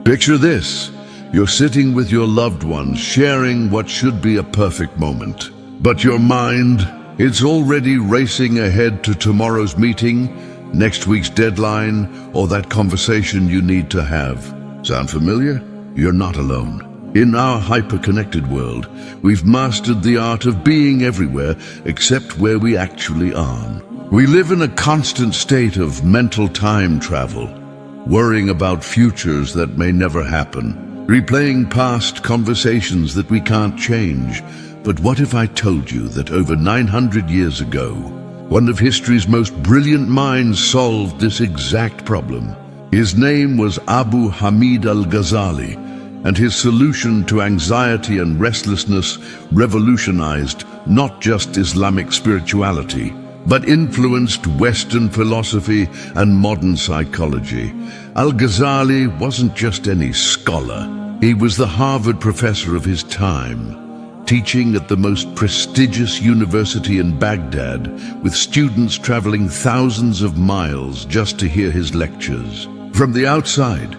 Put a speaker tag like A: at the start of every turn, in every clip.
A: Picture this. You're sitting with your loved ones, sharing what should be a perfect moment. But your mind, it's already racing ahead to tomorrow's meeting, next week's deadline, or that conversation you need to have. Sound familiar? You're not alone. In our hyper-connected world, we've mastered the art of being everywhere except where we actually are. We live in a constant state of mental time travel, worrying about futures that may never happen, replaying past conversations that we can't change. But what if I told you that over 900 years ago, one of history's most brilliant minds solved this exact problem? His name was Abu Hamid Al-Ghazali, and his solution to anxiety and restlessness revolutionized not just Islamic spirituality, but influenced Western philosophy and modern psychology. Al-Ghazali wasn't just any scholar. He was the Harvard professor of his time, teaching at the most prestigious university in Baghdad, with students traveling thousands of miles just to hear his lectures. From the outside,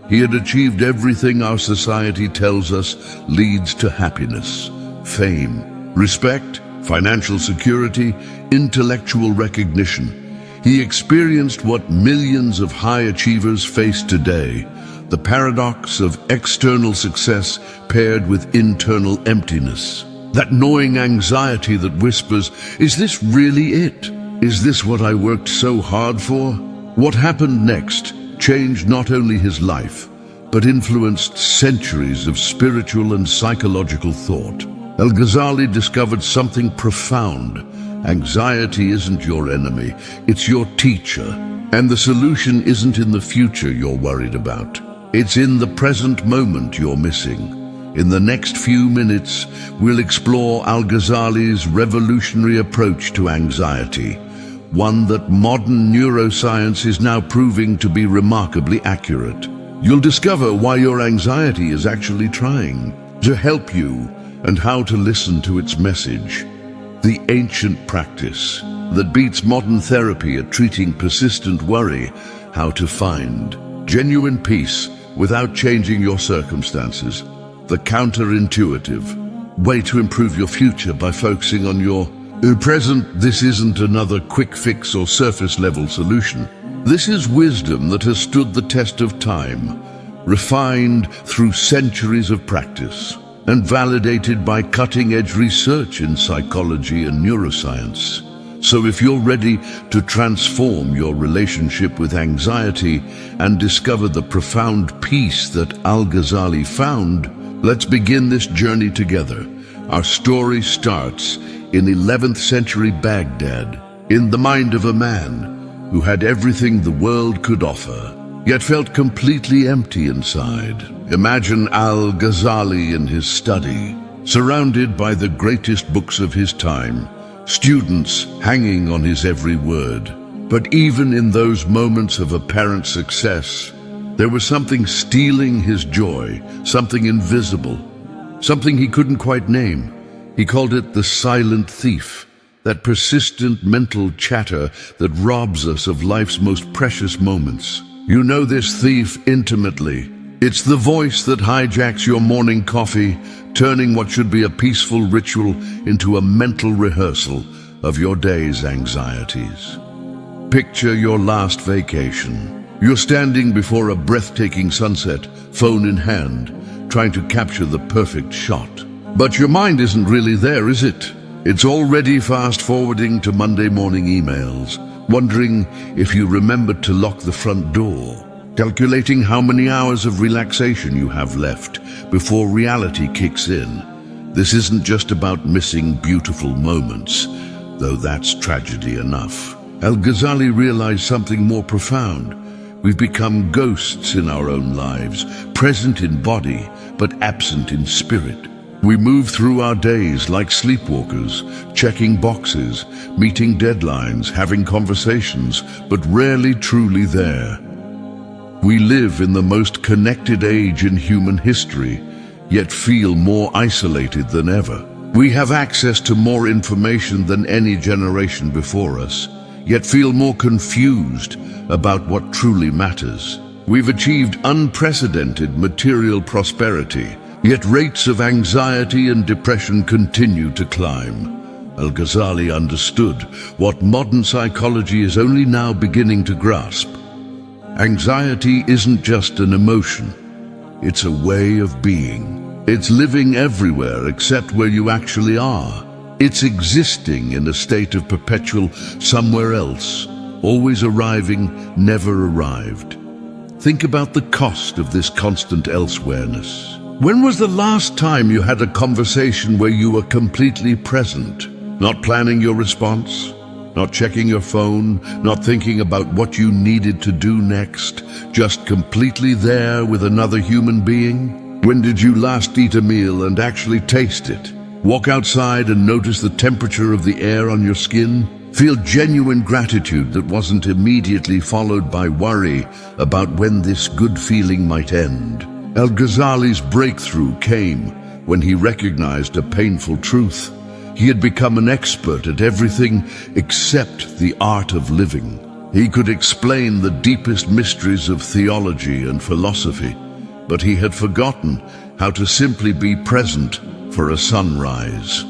A: he had achieved everything our society tells us leads to happiness: fame, respect, financial security, intellectual recognition. He experienced what millions of high achievers face today: the paradox of external success paired with internal emptiness. That gnawing anxiety that whispers, "Is this really it? Is this what I worked so hard for?" What happened next changed not only his life, but influenced centuries of spiritual and psychological thought. Al-Ghazali discovered something profound. Anxiety isn't your enemy, it's your teacher. And the solution isn't in the future you're worried about. It's in the present moment you're missing. In the next few minutes, we'll explore Al-Ghazali's revolutionary approach to anxiety, one that modern neuroscience is now proving to be remarkably accurate. You'll discover why your anxiety is actually trying to help you and how to listen to its message. The ancient practice that beats modern therapy at treating persistent worry: how to find genuine peace without changing your circumstances. The counterintuitive way to improve your future by focusing on your present. This isn't another quick fix or surface level solution. This is wisdom that has stood the test of time, refined through centuries of practice, and validated by cutting-edge research in psychology and neuroscience. So if you're ready to transform your relationship with anxiety and discover the profound peace that Al-Ghazali found, let's begin this journey together. Our story starts in 11th century Baghdad, in the mind of a man who had everything the world could offer, yet felt completely empty inside. Imagine Al-Ghazali in his study, surrounded by the greatest books of his time, students hanging on his every word. But even in those moments of apparent success, there was something stealing his joy, something invisible, something he couldn't quite name. He called it the silent thief, that persistent mental chatter that robs us of life's most precious moments. You know this thief intimately. It's the voice that hijacks your morning coffee, turning what should be a peaceful ritual into a mental rehearsal of your day's anxieties. Picture your last vacation. You're standing before a breathtaking sunset, phone in hand, trying to capture the perfect shot. But your mind isn't really there, is it? It's already fast-forwarding to Monday morning emails, wondering if you remembered to lock the front door, calculating how many hours of relaxation you have left before reality kicks in. This isn't just about missing beautiful moments, though that's tragedy enough. Al-Ghazali realized something more profound. We've become ghosts in our own lives, present in body, but absent in spirit. We move through our days like sleepwalkers, checking boxes, meeting deadlines, having conversations, but rarely truly there. We live in the most connected age in human history, yet feel more isolated than ever. We have access to more information than any generation before us, yet feel more confused about what truly matters. We've achieved unprecedented material prosperity, yet rates of anxiety and depression continue to climb. Al-Ghazali understood what modern psychology is only now beginning to grasp. Anxiety isn't just an emotion, it's a way of being. It's living everywhere except where you actually are. It's existing in a state of perpetual somewhere else, always arriving, never arrived. Think about the cost of this constant elsewhereness. When was the last time you had a conversation where you were completely present? Not planning your response, not checking your phone, not thinking about what you needed to do next, just completely there with another human being? When did you last eat a meal and actually taste it? Walk outside and notice the temperature of the air on your skin? Feel genuine gratitude that wasn't immediately followed by worry about when this good feeling might end. Al-Ghazali's breakthrough came when he recognized a painful truth. He had become an expert at everything except the art of living. He could explain the deepest mysteries of theology and philosophy, but he had forgotten how to simply be present for a sunrise.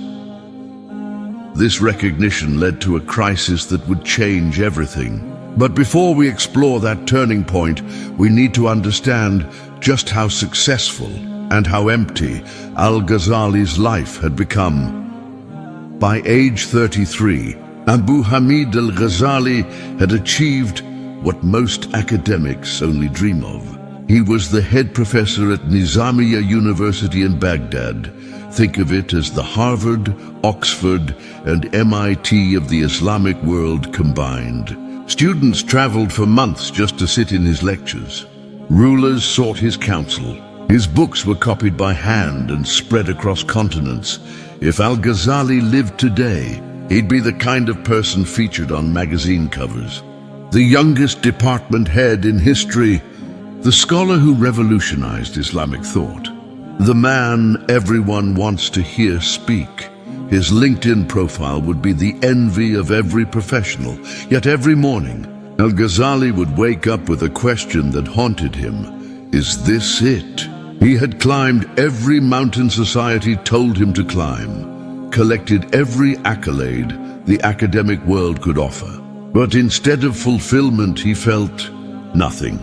A: This recognition led to a crisis that would change everything. But before we explore that turning point, we need to understand just how successful and how empty Al-Ghazali's life had become. By age 33, Abu Hamid Al-Ghazali had achieved what most academics only dream of. He was the head professor at Nizamiya University in Baghdad. Think of it as the Harvard, Oxford, and MIT of the Islamic world combined. Students traveled for months just to sit in his lectures. Rulers sought his counsel. His books were copied by hand and spread across continents. If Al-Ghazali lived today, he'd be the kind of person featured on magazine covers. The youngest department head in history, the scholar who revolutionized Islamic thought. The man everyone wants to hear speak. His LinkedIn profile would be the envy of every professional. Yet every morning, Al-Ghazali would wake up with a question that haunted him. Is this it? He had climbed every mountain society told him to climb, collected every accolade the academic world could offer. But instead of fulfillment, he felt nothing.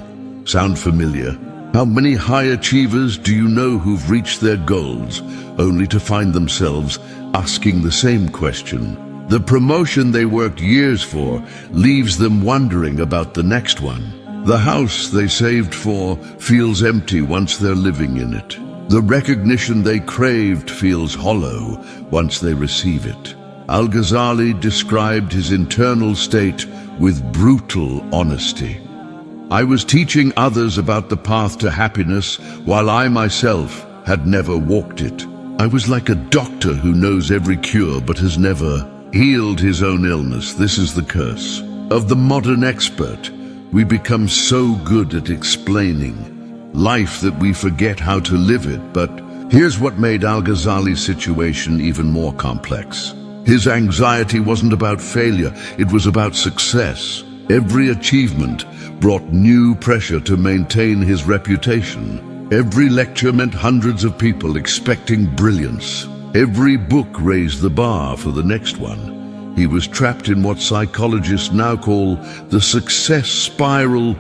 A: Sound familiar? How many high achievers do you know who've reached their goals, only to find themselves asking the same question? The promotion they worked years for leaves them wondering about the next one. The house they saved for feels empty once they're living in it. The recognition they craved feels hollow once they receive it. Al-Ghazali described his internal state with brutal honesty. I was teaching others about the path to happiness while I myself had never walked it. I was like a doctor who knows every cure but has never healed his own illness. This is the curse of the modern expert. We become so good at explaining life that we forget how to live it. But here's what made Al-Ghazali's situation even more complex. His anxiety wasn't about failure, it was about success. Every achievement brought new pressure to maintain his reputation. Every lecture meant hundreds of people expecting brilliance. Every book raised the bar for the next one. He was trapped in what psychologists now call the success spiral,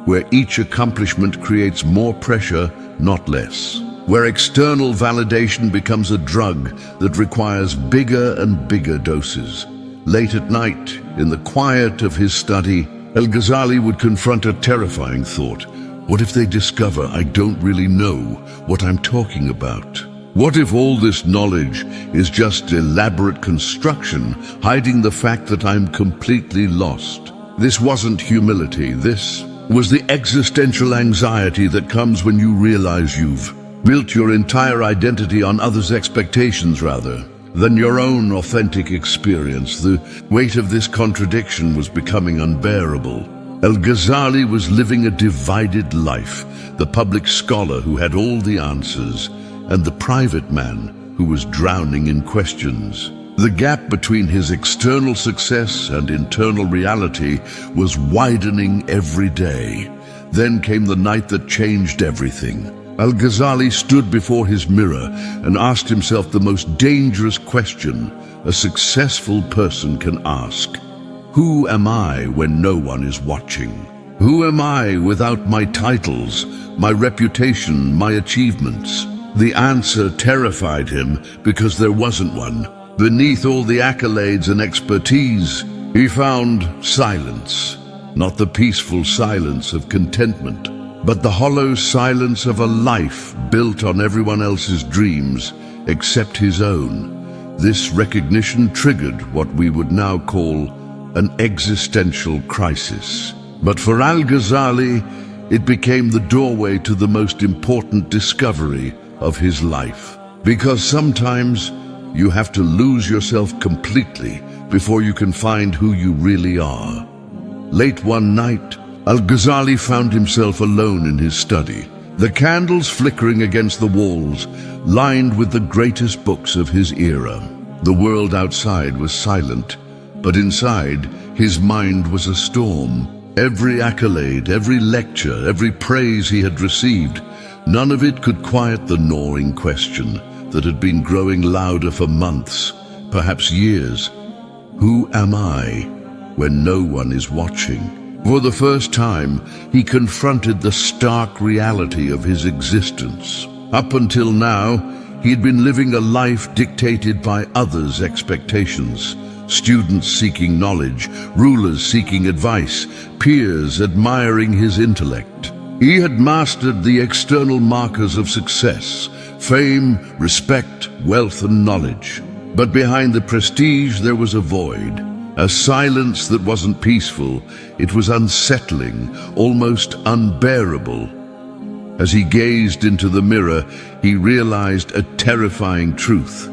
A: where each accomplishment creates more pressure, not less. Where external validation becomes a drug that requires bigger and bigger doses. Late at night, in the quiet of his study, Al-Ghazali would confront a terrifying thought. What if they discover I don't really know what I'm talking about? What if all this knowledge is just elaborate construction, hiding the fact that I'm completely lost? This wasn't humility. This was the existential anxiety that comes when you realize you've built your entire identity on others' expectations rather than your own authentic experience. The weight of this contradiction was becoming unbearable. Al-Ghazali was living a divided life, the public scholar who had all the answers, and the private man who was drowning in questions. The gap between his external success and internal reality was widening every day. Then came the night that changed everything. Al-Ghazali stood before his mirror and asked himself the most dangerous question a successful person can ask. Who am I when no one is watching? Who am I without my titles, my reputation, my achievements? The answer terrified him because there wasn't one. Beneath all the accolades and expertise, he found silence. Not the peaceful silence of contentment, but the hollow silence of a life built on everyone else's dreams except his own. This recognition triggered what we would now call an existential crisis. But for Al-Ghazali, it became the doorway to the most important discovery of his life. Because sometimes you have to lose yourself completely before you can find who you really are. Late one night, Al-Ghazali found himself alone in his study, the candles flickering against the walls, lined with the greatest books of his era. The world outside was silent, but inside, his mind was a storm. Every accolade, every lecture, every praise he had received, none of it could quiet the gnawing question that had been growing louder for months, perhaps years. Who am I when no one is watching? For the first time, he confronted the stark reality of his existence. Up until now, he had been living a life dictated by others' expectations. Students seeking knowledge, rulers seeking advice, peers admiring his intellect. He had mastered the external markers of success: fame, respect, wealth, and knowledge. But behind the prestige there was a void, a silence that wasn't peaceful. It was unsettling, almost unbearable. As he gazed into the mirror, he realized a terrifying truth.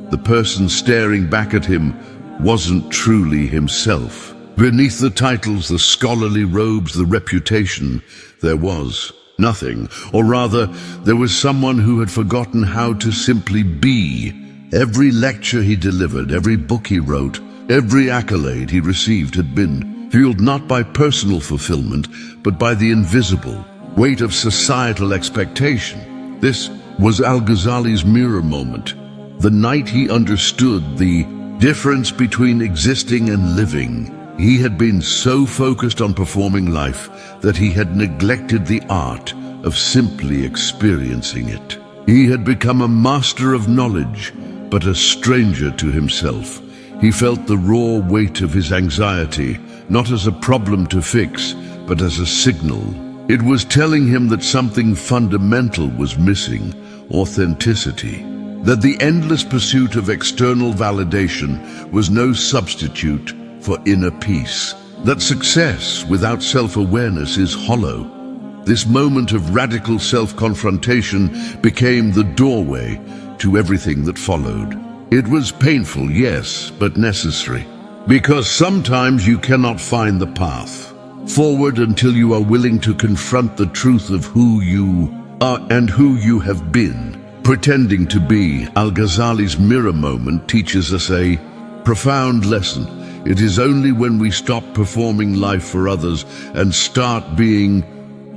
A: The person staring back at him wasn't truly himself. Beneath the titles, the scholarly robes, the reputation, there was nothing. Or rather, there was someone who had forgotten how to simply be. Every lecture he delivered, every book he wrote, every accolade he received had been fueled not by personal fulfillment, but by the invisible weight of societal expectation. This was Al-Ghazali's mirror moment, the night he understood the difference between existing and living. He had been so focused on performing life that he had neglected the art of simply experiencing it. He had become a master of knowledge, but a stranger to himself. He felt the raw weight of his anxiety, not as a problem to fix, but as a signal. It was telling him that something fundamental was missing: authenticity. That the endless pursuit of external validation was no substitute for inner peace. That success without self-awareness is hollow. This moment of radical self-confrontation became the doorway to everything that followed. It was painful, yes, but necessary. Because sometimes you cannot find the path forward until you are willing to confront the truth of who you are and who you have been pretending to be. Al-Ghazali's mirror moment teaches us a profound lesson. It is only when we stop performing life for others and start being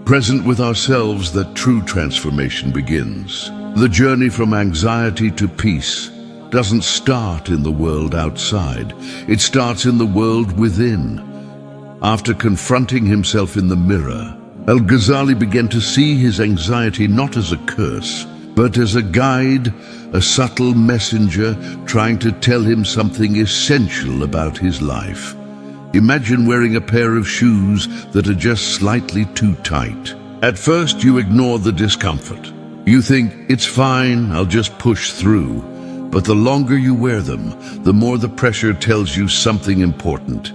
A: present with ourselves that true transformation begins. The journey from anxiety to peace doesn't start in the world outside. It starts in the world within. After confronting himself in the mirror, Al-Ghazali began to see his anxiety not as a curse, but as a guide, a subtle messenger trying to tell him something essential about his life. Imagine wearing a pair of shoes that are just slightly too tight. At first, you ignore the discomfort. You think, it's fine, I'll just push through. But the longer you wear them, the more the pressure tells you something important.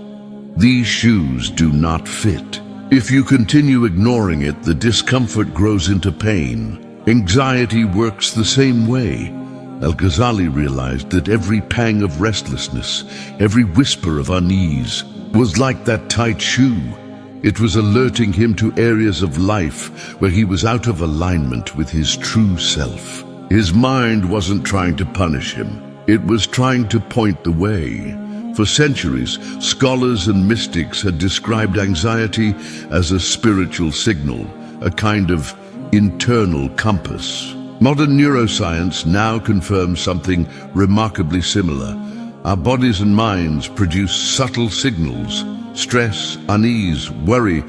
A: These shoes do not fit. If you continue ignoring it, the discomfort grows into pain. Anxiety works the same way. Al-Ghazali realized that every pang of restlessness, every whisper of unease, was like that tight shoe. It was alerting him to areas of life where he was out of alignment with his true self. His mind wasn't trying to punish him. It was trying to point the way. For centuries, scholars and mystics had described anxiety as a spiritual signal, a kind of internal compass. Modern neuroscience now confirms something remarkably similar. Our bodies and minds produce subtle signals, stress, unease, worry,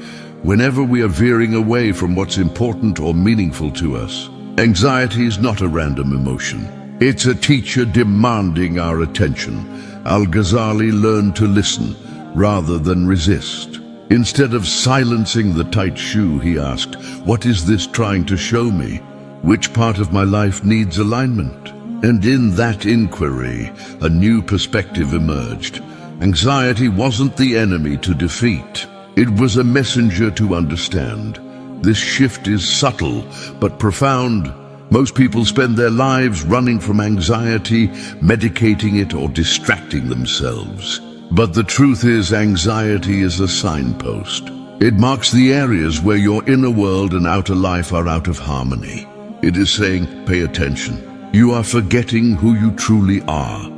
A: whenever we are veering away from what's important or meaningful to us. Anxiety is not a random emotion. It's a teacher demanding our attention. Al-Ghazali learned to listen rather than resist. Instead of silencing the tight shoe, he asked, "What is this trying to show me? Which part of my life needs alignment?" And in that inquiry, a new perspective emerged. Anxiety wasn't the enemy to defeat. It was a messenger to understand. This shift is subtle but profound. Most people spend their lives running from anxiety, medicating it, or distracting themselves. But the truth is, anxiety is a signpost. It marks the areas where your inner world and outer life are out of harmony. It is saying, pay attention. You are forgetting who you truly are.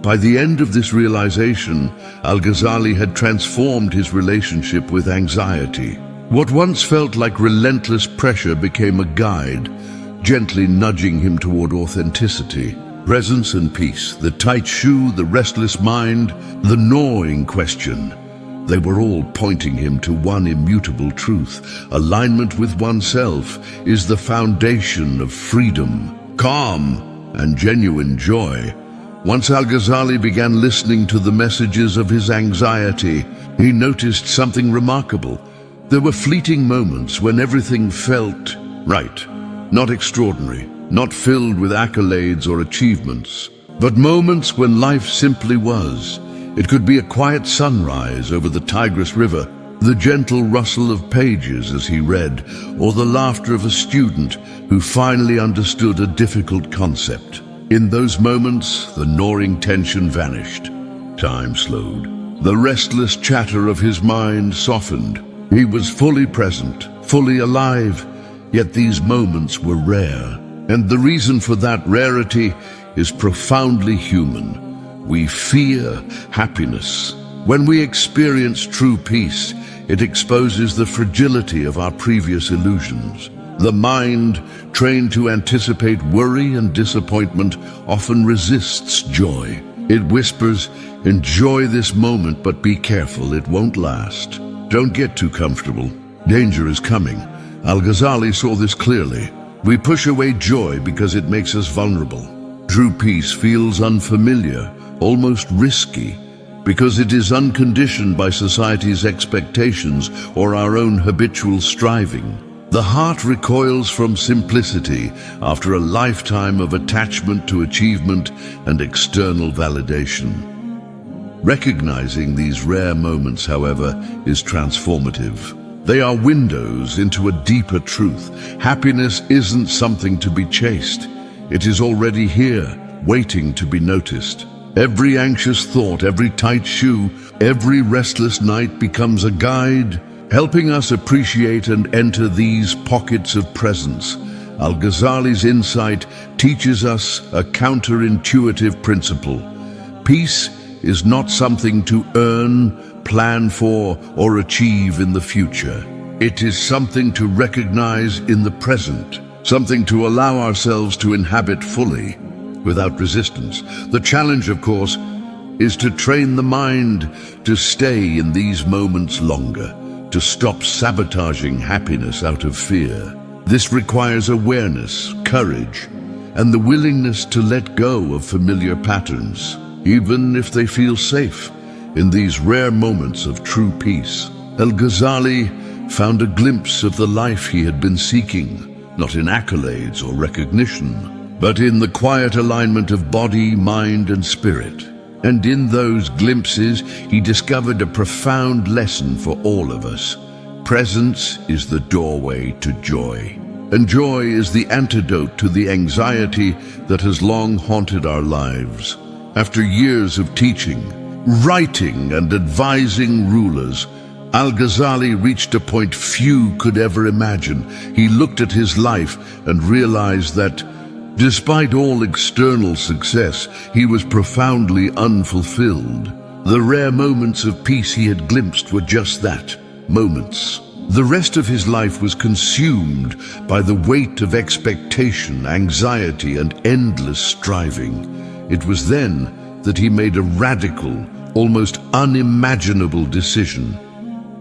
A: By the end of this realization, Al-Ghazali had transformed his relationship with anxiety. What once felt like relentless pressure became a guide, gently nudging him toward authenticity, presence and peace. The tight shoe, the restless mind, the gnawing question. They were all pointing him to one immutable truth. Alignment with oneself is the foundation of freedom, calm, and genuine joy. Once Al-Ghazali began listening to the messages of his anxiety, he noticed something remarkable. There were fleeting moments when everything felt right. Not extraordinary, not filled with accolades or achievements, but moments when life simply was. It could be a quiet sunrise over the Tigris River, the gentle rustle of pages as he read, or the laughter of a student who finally understood a difficult concept. In those moments, the gnawing tension vanished. Time slowed. The restless chatter of his mind softened. He was fully present, fully alive. Yet these moments were rare, and the reason for that rarity is profoundly human. We fear happiness. When we experience true peace, it exposes the fragility of our previous illusions. The mind, trained to anticipate worry and disappointment, often resists joy. It whispers, "Enjoy this moment, but be careful, it won't last. Don't get too comfortable. Danger is coming." Al-Ghazali saw this clearly. We push away joy because it makes us vulnerable. True peace feels unfamiliar, almost risky, because it is unconditioned by society's expectations or our own habitual striving. The heart recoils from simplicity after a lifetime of attachment to achievement and external validation. Recognizing these rare moments, however, is transformative. They are windows into a deeper truth. Happiness isn't something to be chased. It is already here, waiting to be noticed. Every anxious thought, every tight shoe, every restless night becomes a guide, helping us appreciate and enter these pockets of presence. Al-Ghazali's insight teaches us a counterintuitive principle. Peace is not something to earn, plan for, or achieve in the future. It is something to recognize in the present, something to allow ourselves to inhabit fully, without resistance. The challenge, of course, is to train the mind to stay in these moments longer, to stop sabotaging happiness out of fear. This requires awareness, courage, and the willingness to let go of familiar patterns, even if they feel safe. In these rare moments of true peace, Al-Ghazali found a glimpse of the life he had been seeking, not in accolades or recognition, but in the quiet alignment of body, mind, and spirit. And in those glimpses, he discovered a profound lesson for all of us. Presence is the doorway to joy. And joy is the antidote to the anxiety that has long haunted our lives. After years of teaching, writing, and advising rulers, Al-Ghazali reached a point few could ever imagine. He looked at his life and realized that, despite all external success, he was profoundly unfulfilled. The rare moments of peace he had glimpsed were just that, moments. The rest of his life was consumed by the weight of expectation, anxiety, and endless striving. It was then that he made a radical, almost unimaginable decision.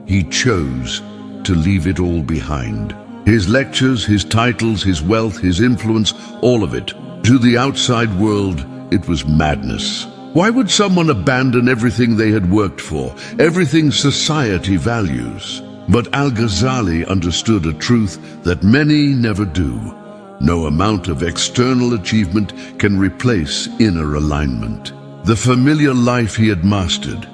A: He chose to leave it all behind. His lectures, his titles, his wealth, his influence, all of it. To the outside world, it was madness. Why would someone abandon everything they had worked for, everything society values? But Al-Ghazali understood a truth that many never do. No amount of external achievement can replace inner alignment. The familiar life he had mastered,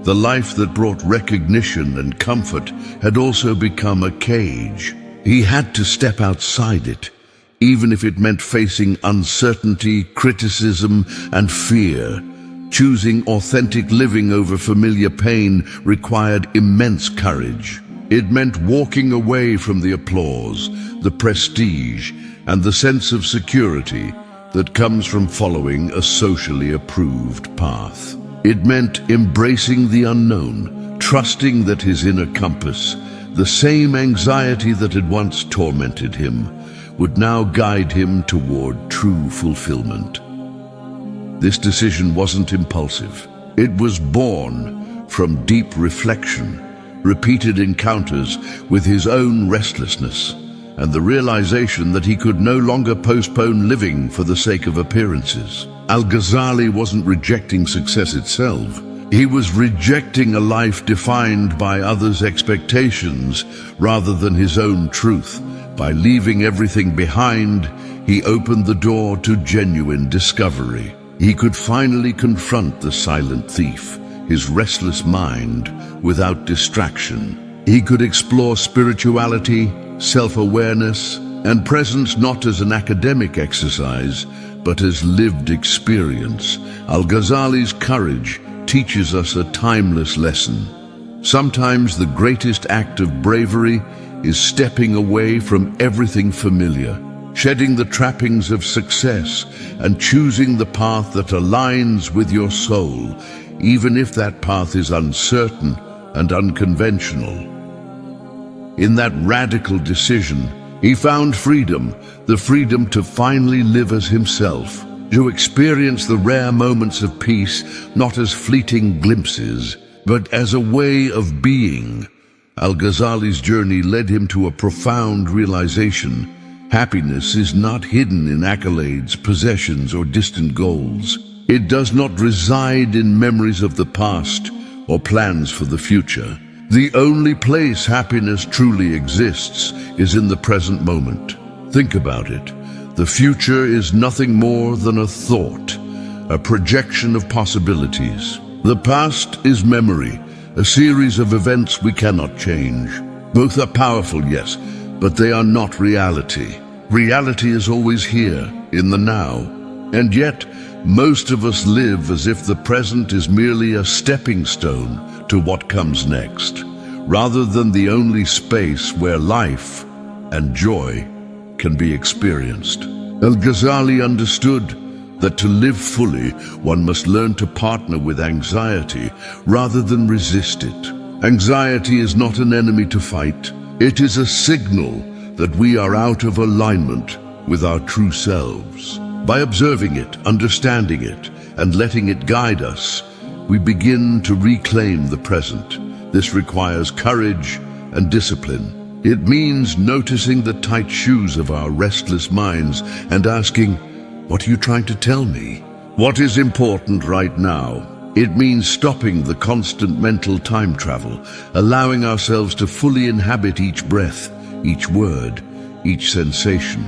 A: the life that brought recognition and comfort, had also become a cage. He had to step outside it, even if it meant facing uncertainty, criticism, and fear. Choosing authentic living over familiar pain required immense courage. It meant walking away from the applause, the prestige, and the sense of security that comes from following a socially approved path. It meant embracing the unknown, trusting that his inner compass, the same anxiety that had once tormented him, would now guide him toward true fulfillment. This decision wasn't impulsive. It was born from deep reflection, repeated encounters with his own restlessness, and the realization that he could no longer postpone living for the sake of appearances. Al-Ghazali wasn't rejecting success itself. He was rejecting a life defined by others' expectations rather than his own truth. By leaving everything behind, he opened the door to genuine discovery. He could finally confront the silent thief, his restless mind, without distraction. He could explore spirituality, self-awareness, and presence not as an academic exercise, but as lived experience. Al-Ghazali's courage teaches us a timeless lesson. Sometimes the greatest act of bravery is stepping away from everything familiar, shedding the trappings of success, and choosing the path that aligns with your soul, even if that path is uncertain and unconventional. In that radical decision, he found freedom, the freedom to finally live as himself, to experience the rare moments of peace not as fleeting glimpses, but as a way of being. Al-Ghazali's journey led him to a profound realization. Happiness is not hidden in accolades, possessions, or distant goals. It does not reside in memories of the past or plans for the future. The only place happiness truly exists is in the present moment. Think about it. The future is nothing more than a thought, a projection of possibilities. The past is memory, a series of events we cannot change. Both are powerful, yes, but they are not reality. Reality is always here, in the now. And yet, most of us live as if the present is merely a stepping stone to what comes next, rather than the only space where life and joy can be experienced. Al-Ghazali understood that to live fully, one must learn to partner with anxiety rather than resist it. Anxiety is not an enemy to fight. It is a signal that we are out of alignment with our true selves. By observing it, understanding it, and letting it guide us, we begin to reclaim the present. This requires courage and discipline. It means noticing the tight shoes of our restless minds and asking, "What are you trying to tell me? What is important right now?" It means stopping the constant mental time travel, allowing ourselves to fully inhabit each breath, each word, each sensation.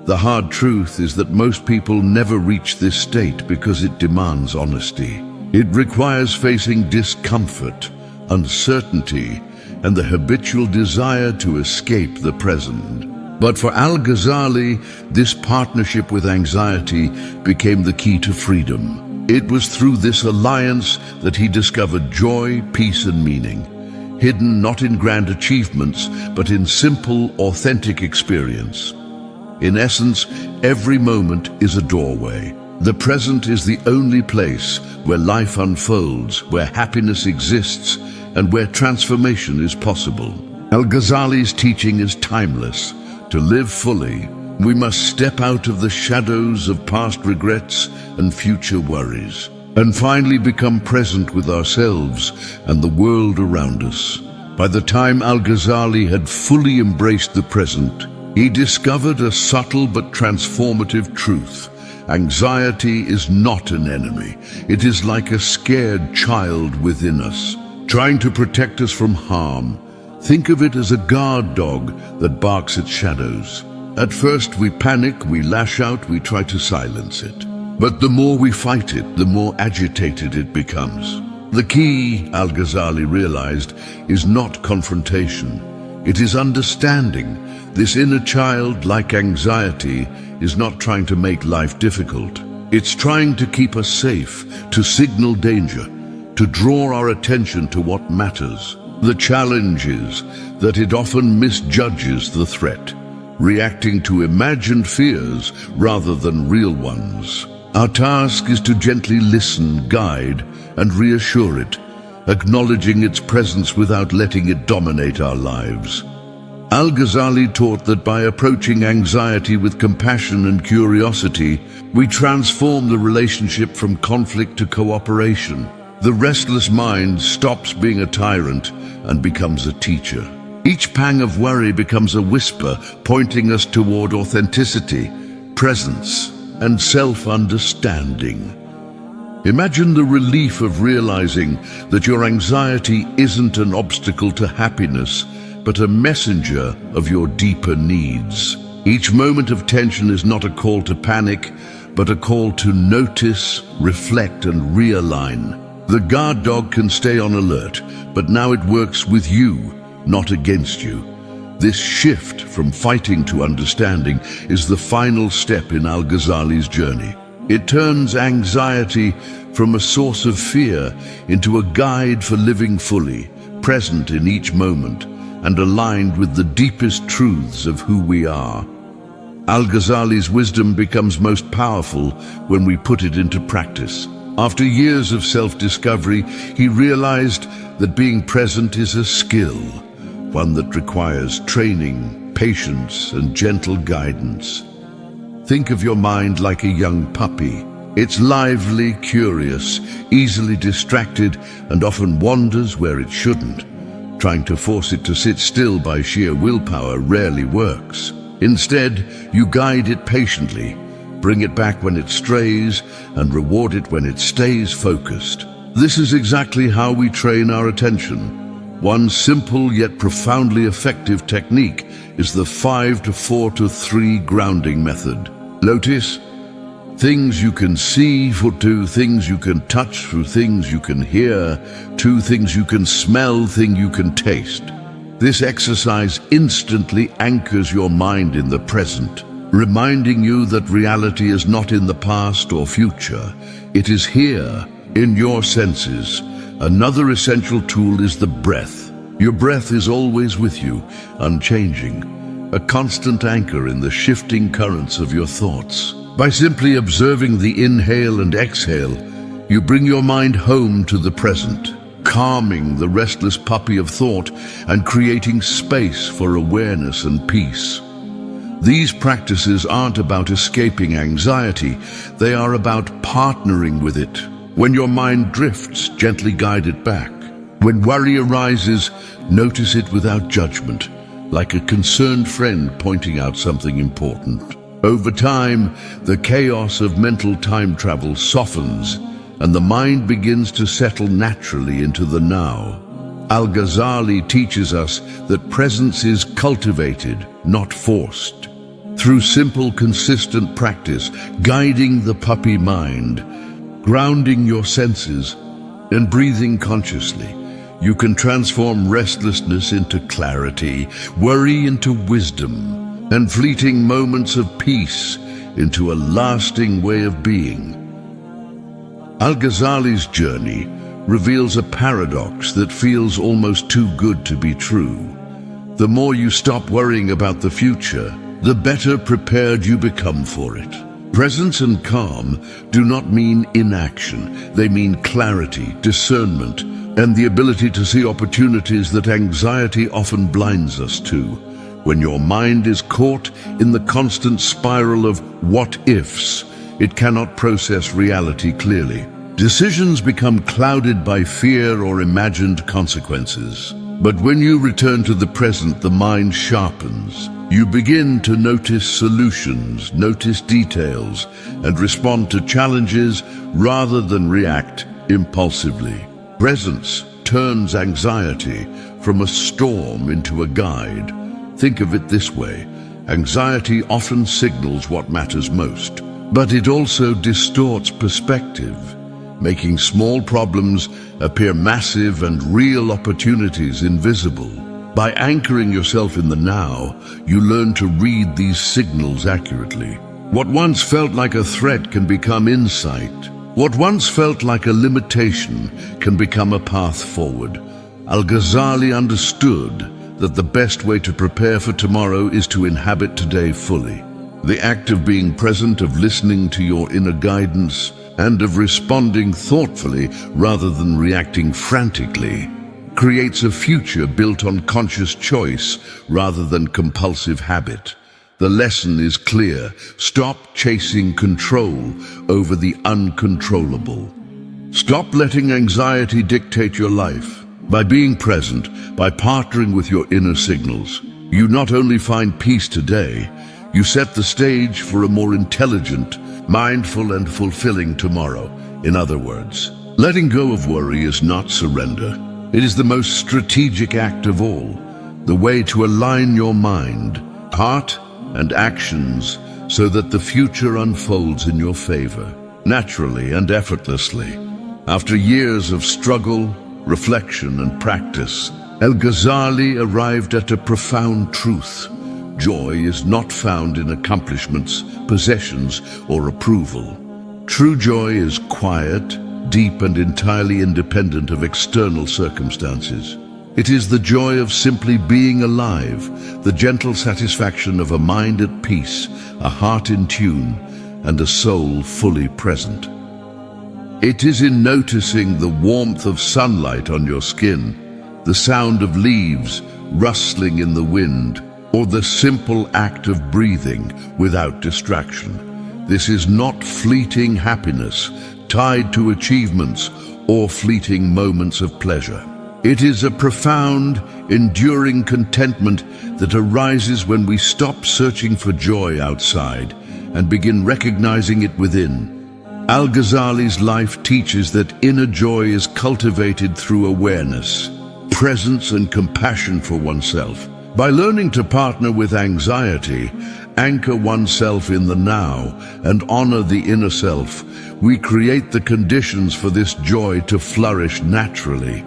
A: The hard truth is that most people never reach this state because it demands honesty. It requires facing discomfort, uncertainty, and the habitual desire to escape the present. But for Al-Ghazali, this partnership with anxiety became the key to freedom. It was through this alliance that he discovered joy, peace, and meaning, hidden not in grand achievements, but in simple, authentic experience. In essence, every moment is a doorway. The present is the only place where life unfolds, where happiness exists, and where transformation is possible. Al-Ghazali's teaching is timeless. To live fully, we must step out of the shadows of past regrets and future worries, and finally become present with ourselves and the world around us. By the time Al-Ghazali had fully embraced the present, he discovered a subtle but transformative truth. Anxiety is not an enemy. It is like a scared child within us, trying to protect us from harm. Think of it as a guard dog that barks at shadows. At first we panic, we lash out, we try to silence it. But the more we fight it, the more agitated it becomes. The key, Al-Ghazali realized, is not confrontation. It is understanding. This inner child, like anxiety, is not trying to make life difficult. It's trying to keep us safe, to signal danger, to draw our attention to what matters. The challenge is that it often misjudges the threat, reacting to imagined fears rather than real ones. Our task is to gently listen, guide, and reassure it, acknowledging its presence without letting it dominate our lives. Al-Ghazali taught that by approaching anxiety with compassion and curiosity, we transform the relationship from conflict to cooperation. The restless mind stops being a tyrant and becomes a teacher. Each pang of worry becomes a whisper pointing us toward authenticity, presence, and self-understanding. Imagine the relief of realizing that your anxiety isn't an obstacle to happiness, but a messenger of your deeper needs. Each moment of tension is not a call to panic, but a call to notice, reflect, and realign. The guard dog can stay on alert, but now it works with you, not against you. This shift from fighting to understanding is the final step in Al-Ghazali's journey. It turns anxiety from a source of fear into a guide for living fully, present in each moment, and aligned with the deepest truths of who we are. Al-Ghazali's wisdom becomes most powerful when we put it into practice. After years of self-discovery, he realized that being present is a skill, one that requires training, patience, and gentle guidance. Think of your mind like a young puppy. It's lively, curious, easily distracted, and often wanders where it shouldn't. Trying to force it to sit still by sheer willpower rarely works. Instead, you guide it patiently, bring it back when it strays, and reward it when it stays focused. This is exactly how we train our attention. One simple yet profoundly effective technique is the 5 to 4 to 3 grounding method. Notice things you can see, for 2 things you can touch, through things you can hear, 2 things you can smell, thing you can taste. This exercise instantly anchors your mind in the present, reminding you that reality is not in the past or future. It is here, in your senses. Another essential tool is the breath. Your breath is always with you, unchanging, a constant anchor in the shifting currents of your thoughts. By simply observing the inhale and exhale, you bring your mind home to the present, calming the restless puppy of thought and creating space for awareness and peace. These practices aren't about escaping anxiety, they are about partnering with it. When your mind drifts, gently guide it back. When worry arises, notice it without judgment, like a concerned friend pointing out something important. Over time, the chaos of mental time travel softens, and the mind begins to settle naturally into the now. Al-Ghazali teaches us that presence is cultivated, not forced. Through simple, consistent practice, guiding the puppy mind, grounding your senses, and breathing consciously, you can transform restlessness into clarity, worry into wisdom, and fleeting moments of peace into a lasting way of being. Al-Ghazali's journey reveals a paradox that feels almost too good to be true. The more you stop worrying about the future, the better prepared you become for it. Presence and calm do not mean inaction. They mean clarity, discernment, and the ability to see opportunities that anxiety often blinds us to. When your mind is caught in the constant spiral of what-ifs, it cannot process reality clearly. Decisions become clouded by fear or imagined consequences. But when you return to the present, the mind sharpens. You begin to notice solutions, notice details, and respond to challenges rather than react impulsively. Presence turns anxiety from a storm into a guide. Think of it this way: anxiety often signals what matters most, but it also distorts perspective, making small problems appear massive and real opportunities invisible. By anchoring yourself in the now, you learn to read these signals accurately. What once felt like a threat can become insight. What once felt like a limitation can become a path forward. Al-Ghazali understood that the best way to prepare for tomorrow is to inhabit today fully. The act of being present, of listening to your inner guidance, and of responding thoughtfully rather than reacting frantically, creates a future built on conscious choice rather than compulsive habit. The lesson is clear: stop chasing control over the uncontrollable. Stop letting anxiety dictate your life. By being present, by partnering with your inner signals, you not only find peace today, you set the stage for a more intelligent, mindful, and fulfilling tomorrow. In other words, letting go of worry is not surrender. It is the most strategic act of all, the way to align your mind, heart, and actions so that the future unfolds in your favor, naturally and effortlessly. After years of struggle, reflection, and practice, Al-Ghazali arrived at a profound truth. Joy is not found in accomplishments, possessions, or approval. True joy is quiet, deep, and entirely independent of external circumstances. It is the joy of simply being alive, the gentle satisfaction of a mind at peace, a heart in tune, and a soul fully present. It is in noticing the warmth of sunlight on your skin, the sound of leaves rustling in the wind, or the simple act of breathing without distraction. This is not fleeting happiness tied to achievements or fleeting moments of pleasure. It is a profound, enduring contentment that arises when we stop searching for joy outside and begin recognizing it within. Al-Ghazali's life teaches that inner joy is cultivated through awareness, presence, and compassion for oneself. By learning to partner with anxiety, anchor oneself in the now, and honor the inner self, we create the conditions for this joy to flourish naturally.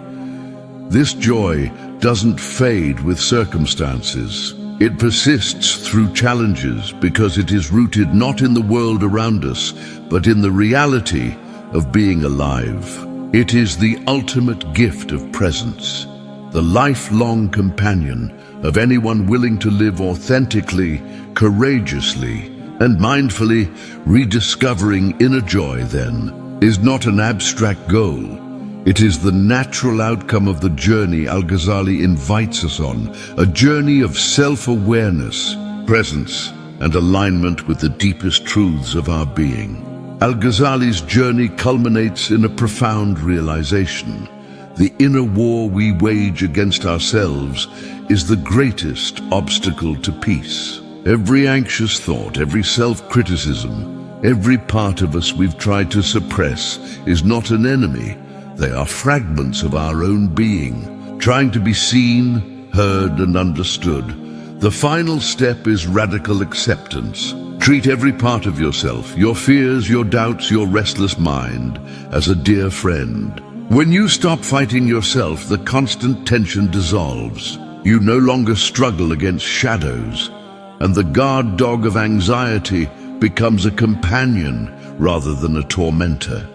A: This joy doesn't fade with circumstances. It persists through challenges because it is rooted not in the world around us, but in the reality of being alive. It is the ultimate gift of presence, the lifelong companion of anyone willing to live authentically, courageously, and mindfully. Rediscovering inner joy, then, is not an abstract goal. It is the natural outcome of the journey Al-Ghazali invites us on, a journey of self-awareness, presence, and alignment with the deepest truths of our being. Al-Ghazali's journey culminates in a profound realization. The inner war we wage against ourselves is the greatest obstacle to peace. Every anxious thought, every self-criticism, every part of us we've tried to suppress is not an enemy. They are fragments of our own being, trying to be seen, heard, and understood. The final step is radical acceptance. Treat every part of yourself, your fears, your doubts, your restless mind, as a dear friend. When you stop fighting yourself, the constant tension dissolves. You no longer struggle against shadows, and the guard dog of anxiety becomes a companion rather than a tormentor.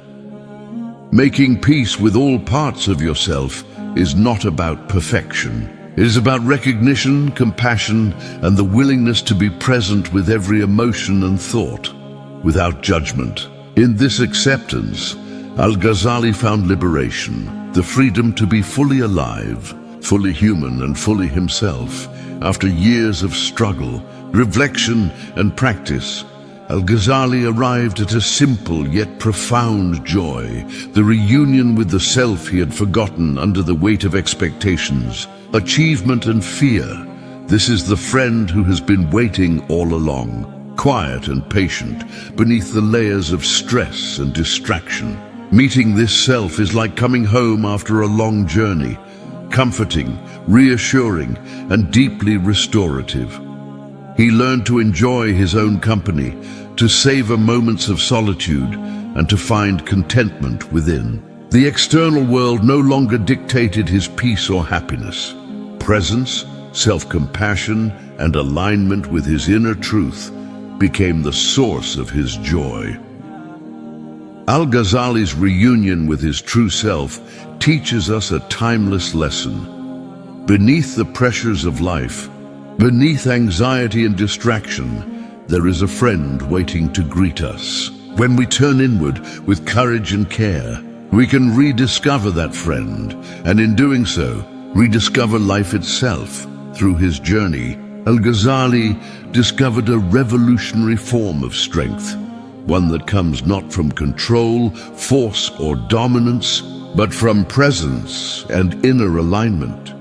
A: Making peace with all parts of yourself is not about perfection. It is about recognition, compassion, and the willingness to be present with every emotion and thought. without judgment. In this acceptance, Al-Ghazali found liberation, the freedom to be fully alive, fully human and fully himself. After years of struggle, reflection and practice, Al-Ghazali arrived at a simple yet profound joy, the reunion with the self he had forgotten under the weight of expectations, achievement and fear. This is the friend who has been waiting all along, quiet and patient, beneath the layers of stress and distraction. Meeting this self is like coming home after a long journey, comforting, reassuring, and deeply restorative. He learned to enjoy his own company, to savor moments of solitude, and to find contentment within. The external world no longer dictated his peace or happiness. Presence, self-compassion, and alignment with his inner truth became the source of his joy. Al-Ghazali's reunion with his true self teaches us a timeless lesson. Beneath the pressures of life, beneath anxiety and distraction, there is a friend waiting to greet us. When we turn inward with courage and care, we can rediscover that friend, and in doing so, rediscover life itself. Through his journey, Al-Ghazali discovered a revolutionary form of strength, one that comes not from control, force, or dominance, but from presence and inner alignment.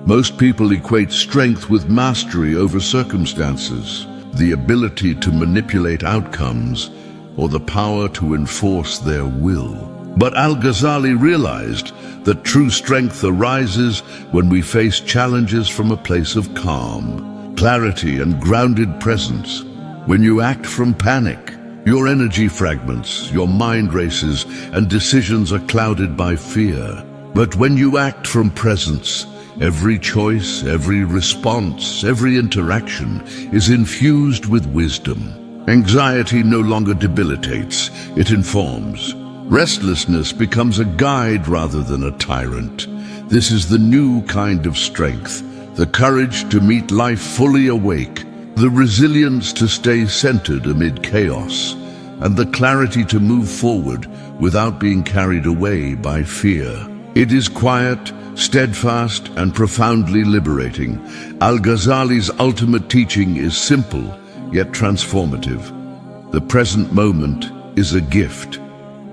A: Most people equate strength with mastery over circumstances, the ability to manipulate outcomes, or the power to enforce their will. But Al-Ghazali realized that true strength arises when we face challenges from a place of calm, clarity, and grounded presence. When you act from panic, your energy fragments, your mind races, and decisions are clouded by fear. But when you act from presence, every choice, every response, every interaction is infused with wisdom. Anxiety no longer debilitates, it informs. Restlessness becomes a guide rather than a tyrant. This is the new kind of strength, the courage to meet life fully awake, the resilience to stay centered amid chaos, and the clarity to move forward without being carried away by fear. It is quiet, steadfast, and profoundly liberating. Al-Ghazali's ultimate teaching is simple, yet transformative. The present moment is a gift,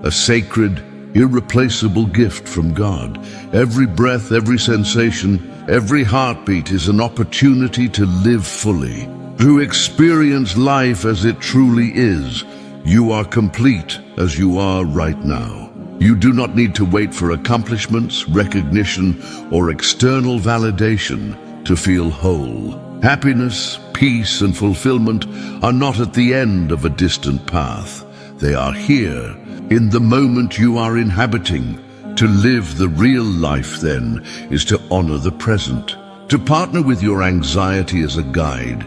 A: a sacred, irreplaceable gift from God. Every breath, every sensation, every heartbeat is an opportunity to live fully, to experience life as it truly is. You are complete as you are right now. You do not need to wait for accomplishments, recognition, or external validation to feel whole. Happiness, peace, and fulfillment are not at the end of a distant path. They are here, in the moment you are inhabiting. To live the real life, then, is to honor the present, to partner with your anxiety as a guide,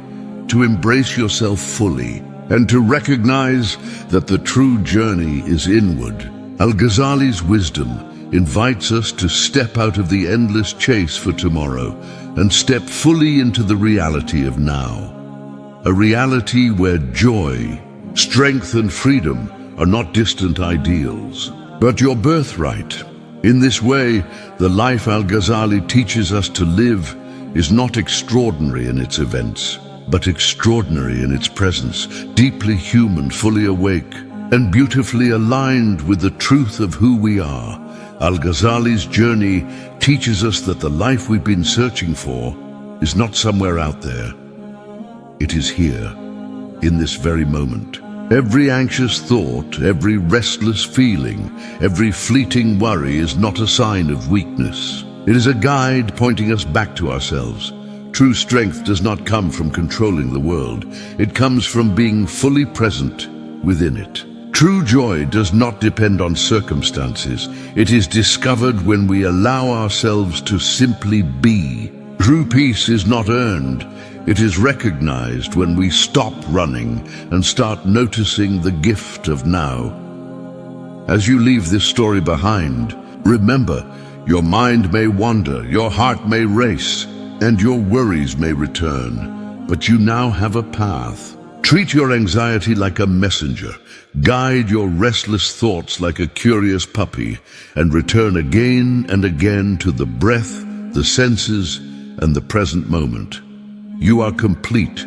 A: to embrace yourself fully, and to recognize that the true journey is inward. Al-Ghazali's wisdom invites us to step out of the endless chase for tomorrow and step fully into the reality of now. A reality where joy, strength, and freedom are not distant ideals, but your birthright. In this way, the life Al-Ghazali teaches us to live is not extraordinary in its events, but extraordinary in its presence, deeply human, fully awake, and beautifully aligned with the truth of who we are. Al-Ghazali's journey teaches us that the life we've been searching for is not somewhere out there. It is here, in this very moment. Every anxious thought, every restless feeling, every fleeting worry is not a sign of weakness. It is a guide pointing us back to ourselves. True strength does not come from controlling the world. It comes from being fully present within it. True joy does not depend on circumstances. It is discovered when we allow ourselves to simply be. True peace is not earned. It is recognized when we stop running and start noticing the gift of now. As you leave this story behind, remember, your mind may wander, your heart may race, and your worries may return, but you now have a path. Treat your anxiety like a messenger. Guide your restless thoughts like a curious puppy, and return again and again to the breath, the senses, and the present moment. You are complete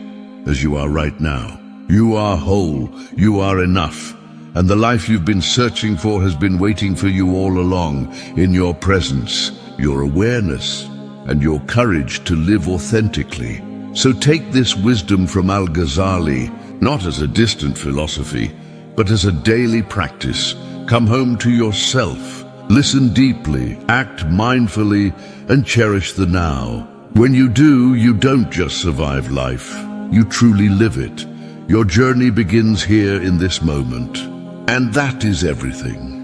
A: as you are right now. You are whole, you are enough, and the life you've been searching for has been waiting for you all along, in your presence, your awareness, and your courage to live authentically. So take this wisdom from Al-Ghazali, not as a distant philosophy, but as a daily practice. Come home to yourself. Listen deeply, act mindfully, and cherish the now. When you do, you don't just survive life, you truly live it. Your journey begins here in this moment. And that is everything.